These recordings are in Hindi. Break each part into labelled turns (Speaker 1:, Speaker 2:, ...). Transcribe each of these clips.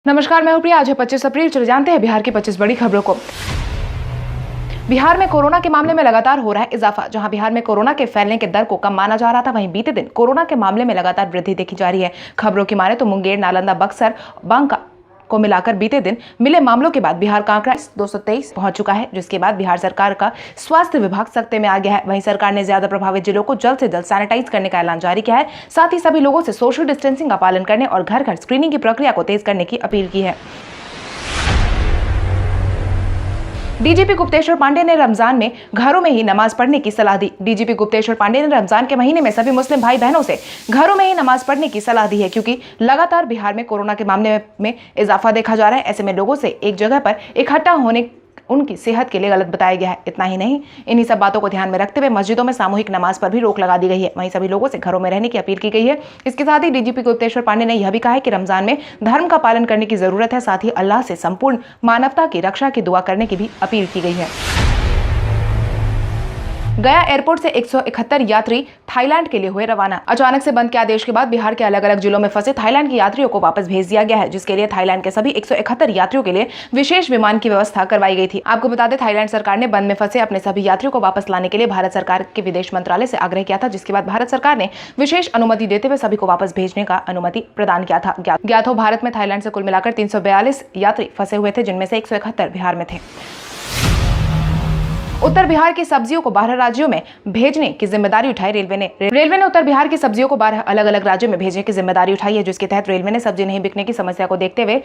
Speaker 1: नमस्कार, मैं हूं प्रिया। आज है 25 अप्रैल। चले जानते हैं बिहार की 25 बड़ी खबरों को। बिहार में कोरोना के मामले में लगातार हो रहा है इजाफा। जहां बिहार में कोरोना के फैलने के दर को कम माना जा रहा था, वहीं बीते दिन कोरोना के मामले में लगातार वृद्धि देखी जा रही है। खबरों की माने तो मुंगेर, नालंदा, बक्सर, बांका को मिलाकर बीते दिन मिले मामलों के बाद बिहार का आंकड़ा 223 पहुंच चुका है, जिसके बाद बिहार सरकार का स्वास्थ्य विभाग सख्ते में आ गया है। वहीं सरकार ने ज्यादा प्रभावित जिलों को जल्द से जल्द सैनिटाइज करने का ऐलान जारी किया है। साथ ही सभी लोगों से सोशल डिस्टेंसिंग का पालन करने और घर घर स्क्रीनिंग की प्रक्रिया को तेज करने की अपील की है। डीजीपी गुप्तेश्वर पांडे ने रमजान में घरों में ही नमाज पढ़ने की सलाह दी। डीजीपी गुप्तेश्वर पांडे ने रमजान के महीने में सभी मुस्लिम भाई बहनों से घरों में ही नमाज पढ़ने की सलाह दी है, क्योंकि लगातार बिहार में कोरोना के मामले में इजाफा देखा जा रहा है। ऐसे में लोगों से एक जगह पर इकट्ठा होने उनकी सेहत के लिए गलत बताया गया है। इतना ही नहीं, इन्हीं सब बातों को ध्यान में रखते हुए मस्जिदों में सामूहिक नमाज पर भी रोक लगा दी गई है। वहीं सभी लोगों से घरों में रहने की अपील की गई है। इसके साथ ही डीजीपी गुप्तेश्वर पांडे ने यह भी कहा है कि रमजान में धर्म का पालन करने की जरूरत है। साथ ही अल्लाह से संपूर्ण मानवता की रक्षा की दुआ करने की भी अपील की गई है। गया एयरपोर्ट से 171 यात्री थाईलैंड के लिए हुए रवाना। अचानक से बंद के आदेश के बाद बिहार के अलग अलग जिलों में फंसे थाईलैंड के यात्रियों को वापस भेज दिया गया है, जिसके लिए थाईलैंड के सभी 171 यात्रियों के लिए विशेष विमान की व्यवस्था करवाई गई थी। आपको बता दें, थाईलैंड सरकार ने बंद में फंसे अपने सभी यात्रियों को वापस लाने के लिए भारत सरकार के विदेश मंत्रालय से आग्रह किया था, जिसके बाद भारत सरकार ने विशेष अनुमति देते हुए सभी को वापस भेजने का अनुमति प्रदान किया था। ज्ञात हो, भारत में थाईलैंड से कुल मिलाकर 342 यात्री फंसे हुए थे, जिनमें से 171 बिहार में थे। उत्तर बिहार की सब्जियों को 12 राज्यों में भेजने की जिम्मेदारी उठाई रेलवे ने उत्तर बिहार की सब्जियों को 12 अलग अलग राज्यों में भेजने की जिम्मेदारी उठाई है, जिसके तहत रेलवे ने सब्जी नहीं बिकने की समस्या को देखते हुए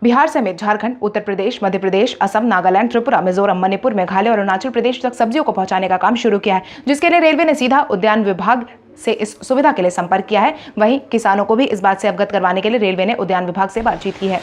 Speaker 1: बिहार समेत झारखंड, उत्तर प्रदेश, मध्य प्रदेश, असम, नागालैंड, त्रिपुरा, मिजोरम, मणिपुर, मेघालय और अरुणाचल प्रदेश तक सब्जियों को पहुंचाने का काम शुरू किया है, जिसके लिए रेलवे ने सीधा उद्यान विभाग से इस सुविधा के लिए संपर्क किया है। वहीं किसानों को भी इस बात से अवगत करवाने के लिए रेलवे ने उद्यान विभाग से बातचीत की है।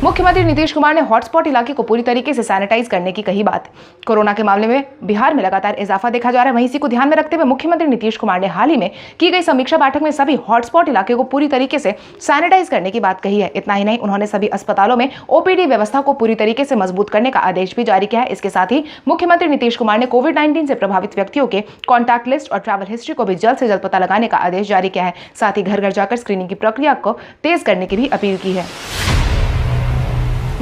Speaker 1: मुख्यमंत्री नीतीश कुमार ने हॉटस्पॉट इलाके को पूरी तरीके से सैनिटाइज करने की कही बात। कोरोना के मामले में बिहार में लगातार इजाफा देखा जा रहा है। वहीं इसी को ध्यान में रखते हुए मुख्यमंत्री नीतीश कुमार ने हाल ही में की गई समीक्षा बैठक में सभी हॉटस्पॉट इलाके को पूरी तरीके से सैनिटाइज करने की बात कही है। इतना ही नहीं, उन्होंने सभी अस्पतालों में ओपीडी व्यवस्था को पूरी तरीके से मजबूत करने का आदेश भी जारी किया है। इसके साथ ही मुख्यमंत्री नीतीश कुमार ने कोविड-19 से प्रभावित व्यक्तियों के कॉन्टैक्ट लिस्ट और ट्रैवल हिस्ट्री को भी जल्द से जल्द पता लगाने का आदेश जारी किया है। साथ ही घर घर जाकर स्क्रीनिंग की प्रक्रिया को तेज करने की भी अपील की है।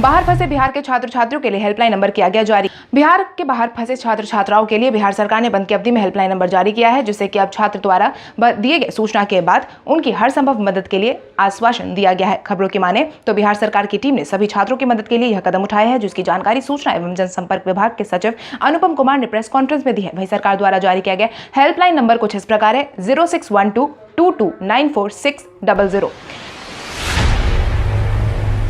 Speaker 1: बाहर फंसे बिहार के छात्र छात्रियों के लिए हेल्पलाइन नंबर किया गया जारी। बिहार के बाहर फंसे छात्र छात्राओं के लिए बिहार सरकार ने बंद की अवधि में हेल्पलाइन नंबर जारी किया है, जिससे कि अब छात्र द्वारा दिए गए सूचना के बाद उनकी हर संभव मदद के लिए आश्वासन दिया गया है। खबरों की माने तो बिहार सरकार की टीम ने सभी छात्रों की मदद के लिए यह कदम उठाया है, जिसकी जानकारी सूचना एवं जनसंपर्क विभाग के सचिव अनुपम कुमार ने प्रेस कॉन्फ्रेंस में दी है। वहीं सरकार द्वारा जारी किया गया हेल्पलाइन नंबर कुछ इस प्रकार है: 061222946000।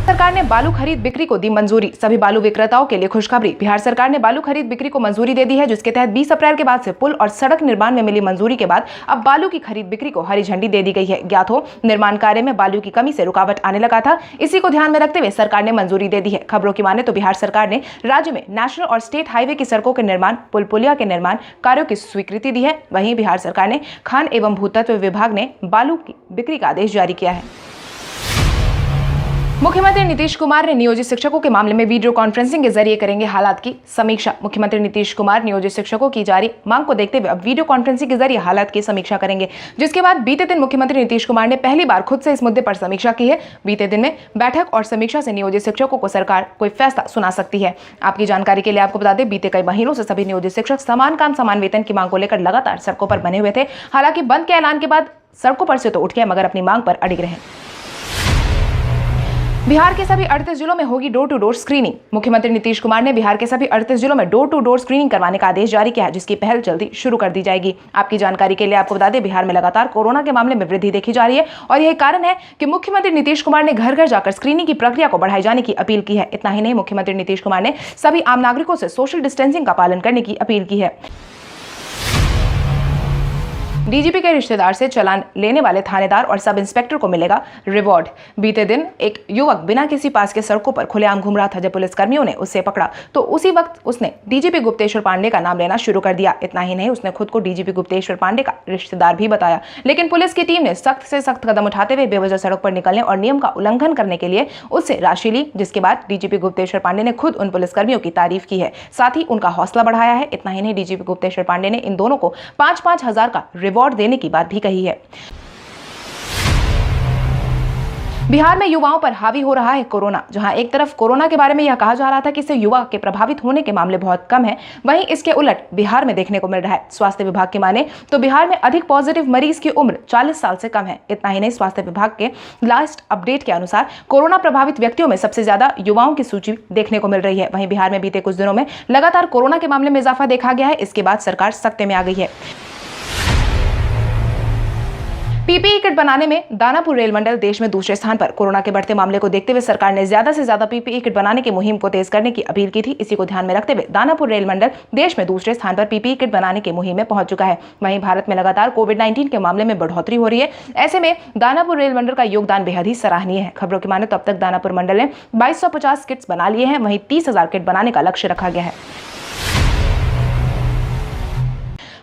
Speaker 1: सरकार ने बालू खरीद बिक्री को दी मंजूरी। सभी बालू विक्रेताओं के लिए खुशखबरी। बिहार सरकार ने बालू खरीद बिक्री को मंजूरी दे दी है, जिसके तहत 20 अप्रैल के बाद से पुल और सड़क निर्माण में मिली मंजूरी के बाद अब बालू की खरीद बिक्री को हरी झंडी दे दी गई है। ज्ञात हो, निर्माण कार्य में बालू की कमी से रुकावट आने लगा था। इसी को ध्यान में रखते हुए सरकार ने मंजूरी दे दी है। खबरों की माने तो बिहार सरकार ने राज्य में नेशनल और स्टेट हाईवे की सड़कों के निर्माण, पुल पुलिया के निर्माण कार्यों की स्वीकृति दी है। वहीं बिहार सरकार ने खान एवं भूतत्व विभाग ने बालू की बिक्री का आदेश जारी किया है। मुख्यमंत्री नीतीश कुमार ने नियोजित शिक्षकों के मामले में वीडियो कॉन्फ्रेंसिंग के जरिए करेंगे हालात की समीक्षा। मुख्यमंत्री नीतीश कुमार नियोजित शिक्षकों की जारी मांग को देखते हुए अब वीडियो कॉन्फ्रेंसिंग के जरिए हालात की समीक्षा करेंगे, जिसके बाद बीते दिन मुख्यमंत्री नीतीश कुमार ने पहली बार खुद से इस मुद्दे पर समीक्षा की है। बीते दिन में बैठक और समीक्षा से नियोजित शिक्षकों को सरकार कोई फैसला सुना सकती है। आपकी जानकारी के लिए आपको बता दें, बीते कई महीनों से सभी नियोजित शिक्षक समान काम समान वेतन की मांग को लेकर लगातार सड़कों पर बने हुए थे। हालांकि बंद के ऐलान के बाद सड़कों पर से तो उठ गए, मगर अपनी मांग पर अड़िग रहे। बिहार के सभी 38 जिलों में होगी डोर टू डोर स्क्रीनिंग। मुख्यमंत्री नीतीश कुमार ने बिहार के सभी 38 जिलों में डोर टू डोर स्क्रीनिंग करवाने का आदेश जारी किया है, जिसकी पहल जल्दी शुरू कर दी जाएगी। आपकी जानकारी के लिए आपको बता दें, बिहार में लगातार कोरोना के मामले में वृद्धि देखी जा रही है और यही कारण है कि मुख्यमंत्री नीतीश कुमार ने घर घर जाकर स्क्रीनिंग की प्रक्रिया को बढ़ाए जाने की अपील की है। इतना ही नहीं, मुख्यमंत्री नीतीश कुमार ने सभी आम नागरिकों से सोशल डिस्टेंसिंग का पालन करने की अपील की है। डीजीपी के रिश्तेदार से चालान लेने वाले थानेदार और सब इंस्पेक्टर को मिलेगा रिवॉर्ड। बीते दिन एक युवक बिना किसी पास के सड़कों पर खुलेआम घूम रहा था। जब पुलिसकर्मियों ने उसे पकड़ा तो उसी वक्त उसने डीजीपी गुप्तेश्वर पांडे का नाम लेना शुरू कर दिया। इतना ही नहीं, उसने खुद को डीजीपी गुप्तेश्वर पांडे का रिश्तेदार भी बताया। लेकिन पुलिस की टीम ने सख्त से सख्त कदम उठाते हुए बेवजह सड़क पर निकलने और नियम का उल्लंघन करने के लिए उससे राशि ली, जिसके बाद डीजीपी गुप्तेश्वर पांडे ने खुद उन पुलिसकर्मियों की तारीफ की है, साथ ही उनका हौसला बढ़ाया है। इतना ही नहीं, डीजीपी गुप्तेश्वर पांडे ने इन दोनों को 5-5 हजार का रिवॉर्ड देने की बात भी कही है। बिहार में युवाओं पर हावी हो रहा है कोरोना। जहां एक तरफ कोरोना के बारे में यह कहा जा रहा था कि इससे युवा के प्रभावित होने के मामले बहुत कम हैं, वहीं इसके उलट बिहार में देखने को मिल रहा है। स्वास्थ्य विभाग की माने तो बिहार में अधिक पॉजिटिव मरीज की उम्र 40 साल से कम है। इतना ही नहीं, स्वास्थ्य विभाग के लास्ट अपडेट के अनुसार कोरोना प्रभावित व्यक्तियों में सबसे ज्यादा युवाओं की सूची देखने को मिल रही है। वहीं बिहार में बीते कुछ दिनों में लगातार कोरोना के मामले में इजाफा देखा गया है। इसके बाद सरकार सख्ते में आ गई है। पीपीई किट बनाने में दानापुर रेल मंडल देश में दूसरे स्थान पर। कोरोना के बढ़ते मामले को देखते हुए सरकार ने ज्यादा से ज्यादा पीपीई किट बनाने की मुहिम को तेज करने की अपील की थी। इसी को ध्यान में रखते हुए दानापुर रेल मंडल देश में दूसरे स्थान पर पीपीई किट बनाने की मुहिम में पहुंच चुका है। वहीं भारत में लगातार कोविड-19 के मामले में बढ़ोतरी हो रही है। ऐसे में दानापुर रेल मंडल का योगदान बेहद ही सराहनीय है। खबरों की माने तो अब तक दानापुर मंडल ने 2250 किट्स बना लिए हैं। वहीं 30,000 किट बनाने का लक्ष्य रखा गया है।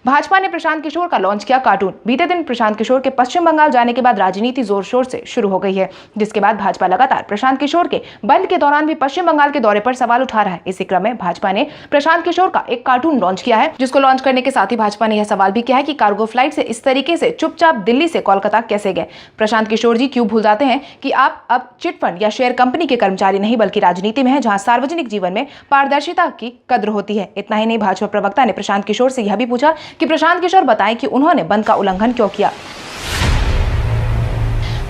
Speaker 1: भाजपा ने प्रशांत किशोर का लॉन्च किया कार्टून। बीते दिन प्रशांत किशोर के पश्चिम बंगाल जाने के बाद राजनीति जोर शोर से शुरू हो गई है, जिसके बाद भाजपा लगातार प्रशांत किशोर के बंद के दौरान भी पश्चिम बंगाल के दौरे पर सवाल उठा रहा है। इसी क्रम में भाजपा ने प्रशांत किशोर का एक कार्टून लॉन्च किया है, जिसको लॉन्च करने के साथ ही भाजपा ने यह सवाल भी किया है कि कार्गो फ्लाइट से इस तरीके से चुपचाप दिल्ली से कोलकाता कैसे गए। प्रशांत किशोर जी क्यों भूल जाते हैं कि आप अब चिटफंड या शेयर कंपनी के कर्मचारी नहीं बल्कि राजनीति में है, जहां सार्वजनिक जीवन में पारदर्शिता की कद्र होती है। इतना ही नहीं, भाजपा प्रवक्ता ने प्रशांत किशोर से यह भी पूछा कि प्रशांत किशोर बताएं कि उन्होंने बंद का उल्लंघन क्यों किया।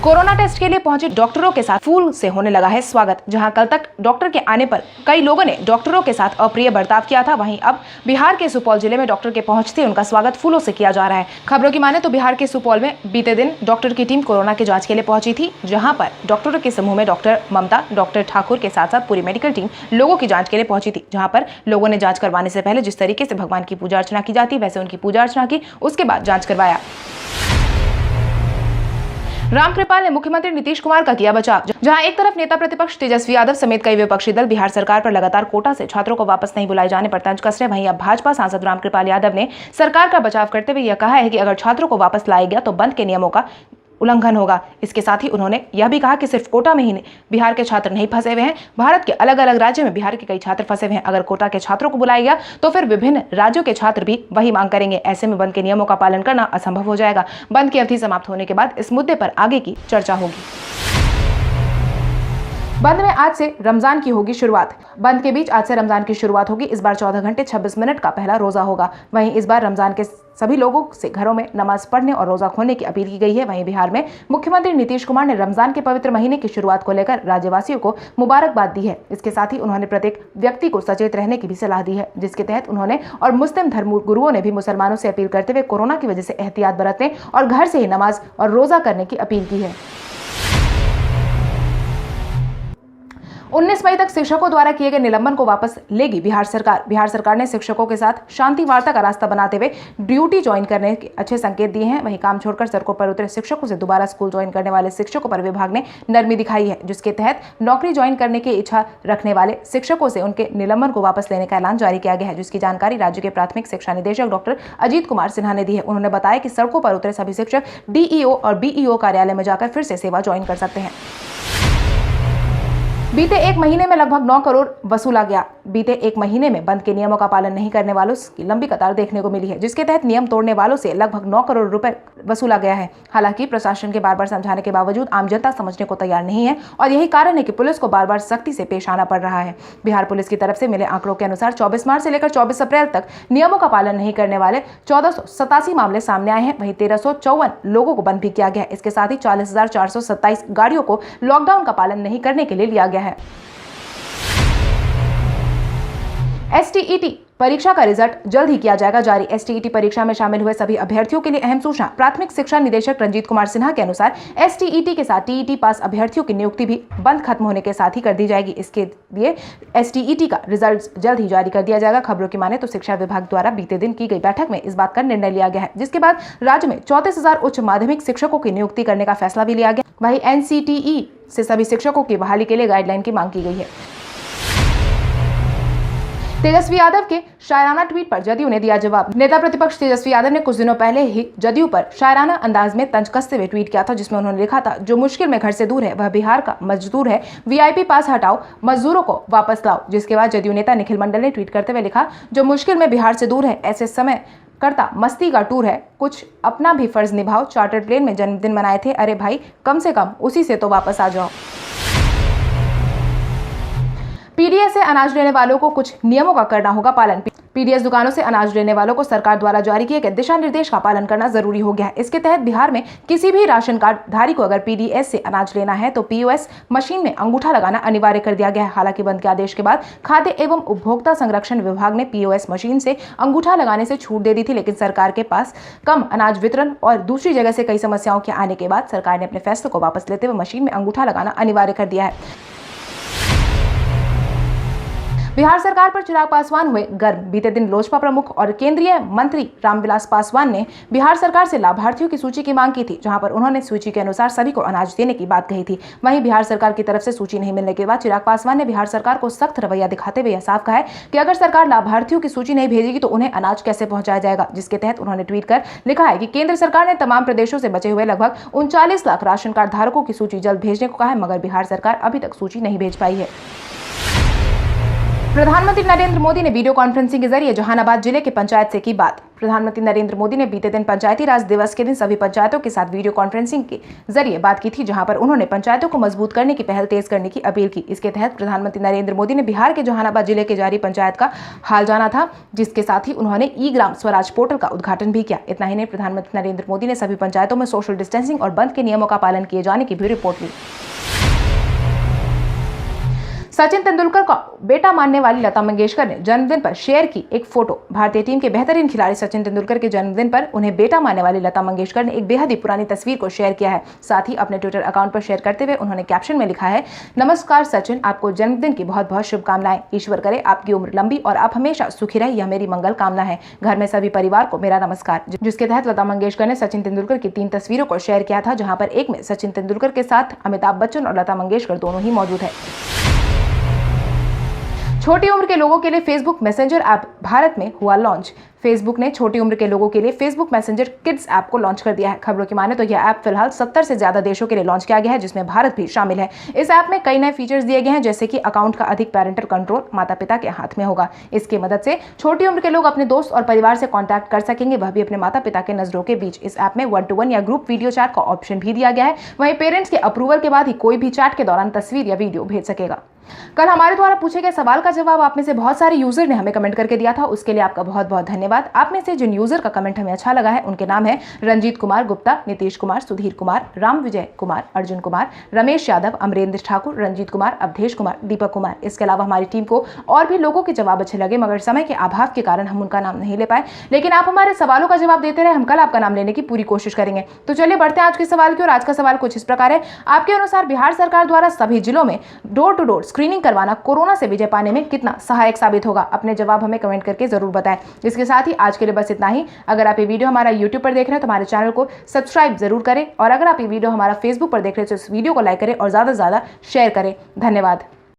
Speaker 1: कोरोना टेस्ट के लिए पहुंचे डॉक्टरों के साथ फूल से होने लगा है स्वागत। जहां कल तक डॉक्टर के आने पर कई लोगों ने डॉक्टरों के साथ अप्रिय बर्ताव किया था, वहीं अब बिहार के सुपौल जिले में डॉक्टर के पहुंचते उनका स्वागत फूलों से किया जा रहा है। खबरों की माने तो बिहार के सुपौल में बीते दिन डॉक्टर की टीम कोरोना की जांच के लिए पहुंची थी, जहां पर डॉक्टरों के समूह में डॉक्टर ममता, डॉक्टर ठाकुर के साथ साथ पूरी मेडिकल टीम लोगों की जांच के लिए पहुंची थी। जहां पर लोगों ने जांच करवाने से पहले जिस तरीके से भगवान की पूजा अर्चना की जाती है, वैसे उनकी पूजा अर्चना की, उसके बाद जांच करवाया। रामकृपाल ने मुख्यमंत्री नीतीश कुमार का किया बचाव। जहां एक तरफ नेता प्रतिपक्ष तेजस्वी यादव समेत कई विपक्षी दल बिहार सरकार पर लगातार कोटा से छात्रों को वापस नहीं बुलाए जाने पर तंज कस रहे, वहीं अब भाजपा सांसद रामकृपाल यादव ने सरकार का बचाव करते हुए यह कहा है कि अगर छात्रों को वापस लाया गया तो बंद के नियमों का उल्लंघन होगा। इसके साथ ही उन्होंने यह भी कहा कि सिर्फ कोटा में ही बिहार के छात्र नहीं फंसे हुए हैं, भारत के अलग अलग राज्यों में बिहार के कई छात्र फंसे हुए हैं। अगर कोटा के छात्रों को बुलाया गया तो फिर विभिन्न राज्यों के छात्र भी वही मांग करेंगे। ऐसे में बंद के नियमों का पालन करना असंभव हो जाएगा। बंद की अवधि समाप्त होने के बाद इस मुद्दे पर आगे की चर्चा होगी। बंद में आज से रमजान की होगी शुरुआत। बंद के बीच आज से रमजान की शुरुआत होगी। इस बार 14 घंटे 26 मिनट का पहला रोजा होगा। वहीं इस बार रमजान के सभी लोगों से घरों में नमाज पढ़ने और रोजा खोलने की अपील की गई है। वहीं बिहार में मुख्यमंत्री नीतीश कुमार ने रमजान के पवित्र महीने की शुरुआत को लेकर राज्यवासियों को मुबारकबाद दी है। इसके साथ ही उन्होंने प्रत्येक व्यक्ति को सचेत रहने की भी सलाह दी है, जिसके तहत उन्होंने और मुस्लिम धर्म गुरुओं ने भी मुसलमानों से अपील करते हुए कोरोना की वजह से एहतियात बरतने और घर से ही नमाज और रोजा करने की अपील की है। 19 मई तक शिक्षकों द्वारा किए गए निलंबन को वापस लेगी बिहार सरकार। बिहार सरकार ने शिक्षकों के साथ शांति वार्ता का रास्ता बनाते हुए ड्यूटी ज्वाइन करने के अच्छे संकेत दिए हैं। वहीं काम छोड़कर सड़कों पर उतरे शिक्षकों से दोबारा स्कूल ज्वाइन करने वाले शिक्षकों पर विभाग ने नरमी दिखाई है, जिसके तहत नौकरी ज्वाइन करने की इच्छा रखने वाले शिक्षकों से उनके निलंबन को वापस लेने का ऐलान जारी किया गया है, जिसकी जानकारी राज्य के प्राथमिक शिक्षा निदेशक डॉक्टर अजीत कुमार सिन्हा ने दी है। उन्होंने बताया कि सड़कों पर उतरे सभी शिक्षक डीईओ और बीईओ कार्यालय में जाकर फिर से सेवा ज्वाइन कर सकते हैं। बीते एक महीने में लगभग 9 करोड़ वसूला गया। बीते एक महीने में बंद के नियमों का पालन नहीं करने वालों की लंबी कतार देखने को मिली है, जिसके तहत नियम तोड़ने वालों से लगभग 9 करोड़ रुपए वसूला गया है। हालांकि प्रशासन के बार बार समझाने के बावजूद आम जनता समझने को तैयार नहीं है और यही कारण है कि पुलिस को बार बार सख्ती से पेश आना पड़ रहा है। बिहार पुलिस की तरफ से मिले आंकड़ों के अनुसार 24 मार्च से लेकर 24 अप्रैल तक नियमों का पालन नहीं करने वाले 1487 मामले सामने आए हैं। वहीं 1354 लोगों को बंद भी किया गया है। इसके साथ ही 40,427 गाड़ियों को लॉकडाउन का पालन नहीं करने के लिए लिया गया है। STET परीक्षा का रिजल्ट जल्द ही किया जाएगा जारी। STET परीक्षा में शामिल हुए सभी अभ्यर्थियों के लिए अहम सूचना। प्राथमिक शिक्षा निदेशक रंजीत कुमार सिन्हा के अनुसार STET के साथ TET पास अभ्यर्थियों की नियुक्ति भी बंद खत्म होने के साथ ही कर दी जाएगी। इसके लिए STET का रिजल्ट जल्द ही जारी कर दिया जाएगा। खबरों की माने तो शिक्षा विभाग द्वारा बीते दिन की गई बैठक में इस बात का निर्णय लिया गया है, जिसके बाद राज्य में 34,000 उच्च माध्यमिक शिक्षकों की नियुक्ति करने का फैसला भी लिया गया। वहीं NCTE से सभी शिक्षकों की बहाली के लिए गाइडलाइन की मांग की गई है। तेजस्वी यादव के शायराना ट्वीट पर जदयू ने दिया जवाब। नेता प्रतिपक्ष तेजस्वी यादव ने कुछ दिनों पहले ही जदयू पर शायराना अंदाज में तंज कसते हुए ट्वीट किया था, जिसमें उन्होंने लिखा था, जो मुश्किल में घर से दूर है वह बिहार का मजदूर है, वीआईपी पास हटाओ, मजदूरों को वापस लाओ। जिसके बाद जदयू नेता निखिल मंडल ने ट्वीट करते हुए लिखा, जो मुश्किल में बिहार से दूर है, ऐसे समय करता मस्ती का टूर है, कुछ अपना भी फर्ज निभाओ, चार्टर्ड प्लेन में जन्मदिन मनाए थे, अरे भाई कम से कम उसी से तो वापस आ जाओ। पीडीएस से अनाज लेने वालों को कुछ नियमों का करना होगा पालन। पीडीएस दुकानों से अनाज लेने वालों को सरकार द्वारा जारी किए गए दिशा निर्देश का पालन करना जरूरी हो गया है। इसके तहत बिहार में किसी भी राशन कार्ड धारी को अगर पीडीएस से अनाज लेना है तो पीओएस मशीन में अंगूठा लगाना अनिवार्य कर दिया गया है। हालांकि बंद के आदेश के बाद खाद्य एवं उपभोक्ता संरक्षण विभाग ने पीओएस मशीन से अंगूठा लगाने से छूट दे दी थी, लेकिन सरकार के पास कम अनाज वितरण और दूसरी जगह से कई समस्याओं के आने के बाद सरकार ने अपने फैसले को वापस लेते हुए मशीन में अंगूठा लगाना अनिवार्य कर दिया है। बिहार सरकार पर चिराग पासवान हुए गर्म। बीते दिन लोजपा प्रमुख और केंद्रीय मंत्री रामविलास पासवान ने बिहार सरकार से लाभार्थियों की सूची की मांग की थी, जहां पर उन्होंने सूची के अनुसार सभी को अनाज देने की बात कही थी। वहीं बिहार सरकार की तरफ से सूची नहीं मिलने के बाद चिराग पासवान ने बिहार सरकार को सख्त रवैया दिखाते हुए यह साफ कहा है कि अगर सरकार लाभार्थियों की सूची नहीं भेजेगी तो उन्हें अनाज कैसे पहुंचाया जाएगा। जिसके तहत उन्होंने ट्वीट कर लिखा है कि केंद्र सरकार ने तमाम प्रदेशों से बचे हुए लगभग 39 लाख राशन कार्ड धारकों की सूची जल्द भेजने को कहा है, मगर बिहार सरकार अभी तक सूची नहीं भेज पाई है। प्रधानमंत्री नरेंद्र मोदी ने वीडियो कॉन्फ्रेंसिंग के जरिए जहानाबाद जिले के पंचायत से की बात। प्रधानमंत्री नरेंद्र मोदी ने बीते दिन पंचायती राज दिवस के दिन सभी पंचायतों के साथ वीडियो कॉन्फ्रेंसिंग के जरिए बात की थी, जहां पर उन्होंने पंचायतों को मजबूत करने की पहल तेज करने की अपील की। इसके तहत प्रधानमंत्री नरेंद्र मोदी ने बिहार के जहानाबाद जिले के जारी पंचायत का हाल जाना था, जिसके साथ ही उन्होंने ई ग्राम स्वराज पोर्टल का उद्घाटन भी किया। इतना ही नहीं, प्रधानमंत्री नरेंद्र मोदी ने सभी पंचायतों में सोशल डिस्टेंसिंग और बंद के नियमों का पालन किए जाने की भी रिपोर्ट ली। सचिन तेंदुलकर का बेटा मानने वाली लता मंगेशकर ने जन्मदिन पर शेयर की एक फोटो। भारतीय टीम के बेहतरीन खिलाड़ी सचिन तेंदुलकर के जन्मदिन पर उन्हें बेटा मानने वाली लता मंगेशकर ने एक बेहद ही पुरानी तस्वीर को शेयर किया है। साथ ही अपने ट्विटर अकाउंट पर शेयर करते हुए उन्होंने कैप्शन में लिखा है, नमस्कार सचिन, आपको जन्मदिन की बहुत बहुत शुभकामनाएं। ईश्वर करे आपकी उम्र लंबी और आप हमेशा सुखी रहे, यह मेरी मंगल कामना है। घर में सभी परिवार को मेरा नमस्कार। जिसके तहत लता मंगेशकर ने सचिन तेंदुलकर की 3 तस्वीरों को शेयर किया था, जहाँ पर एक में सचिन तेंदुलकर के साथ अमिताभ बच्चन और लता मंगेशकर दोनों ही मौजूद है। छोटी उम्र के लोगों के लिए फेसबुक मैसेंजर ऐप भारत में हुआ लॉन्च। फेसबुक ने छोटी उम्र के लोगों के लिए फेसबुक मैसेंजर किड्स ऐप को लॉन्च कर दिया है। खबरों की माने तो यह ऐप फिलहाल 70 से ज्यादा देशों के लिए लॉन्च किया गया है, जिसमें भारत भी शामिल है। इस ऐप में कई नए फीचर्स दिए गए हैं, जैसे कि अकाउंट का अधिक पैरेंटल कंट्रोल माता पिता के हाथ में होगा। इसकी मदद से छोटी उम्र के लोग अपने दोस्त और परिवार से कॉन्टैक्ट कर सकेंगे, वह भी अपने माता पिता के नजरों के बीच। इस ऐप में 1-to-1 या ग्रुप वीडियो चैट का ऑप्शन भी दिया गया है। वहीं पेरेंट्स के अप्रूवल के बाद ही कोई भी चैट के दौरान तस्वीर या वीडियो भेज सकेगा। कल हमारे द्वारा पूछे गए सवाल का जवाब आप में से बहुत सारे यूजर ने हमें कमेंट करके दिया था, उसके लिए आपका बहुत बहुत धन्यवाद। आप में से जिन यूजर का कमेंट हमें अच्छा लगा है उनके नाम है रंजीत कुमार गुप्ता, नीतीश कुमार, सुधीर कुमार, राम विजय कुमार, अर्जुन कुमार, रमेश यादव, अमरेंद्र ठाकुर, रंजीत कुमार, अवधेश कुमार, दीपक कुमार। इसके अलावा हमारी टीम को और भी लोगों के जवाब अच्छे लगे, मगर समय के अभाव के कारण हम उनका नाम नहीं ले पाए। लेकिन आप हमारे सवालों का जवाब देते रहे, हम कल आपका नाम लेने की पूरी कोशिश करेंगे। तो चलिए बढ़ते हैं आज के सवाल की ओर। आज का सवाल कुछ इस प्रकार है, आपके अनुसार बिहार सरकार द्वारा सभी जिलों में डोर टू डोर स्क्रीनिंग करवाना कोरोना से विजय पाने में कितना सहायक साबित होगा? अपने जवाब हमें कमेंट करके जरूर बताएं। इसके साथ ही आज के लिए बस इतना ही। अगर आप ये वीडियो हमारा YouTube पर देख रहे हैं तो हमारे चैनल को सब्सक्राइब जरूर करें, और अगर आप ये वीडियो हमारा Facebook पर देख रहे हैं तो इस वीडियो को लाइक करें और ज्यादा से ज्यादा शेयर करें। धन्यवाद।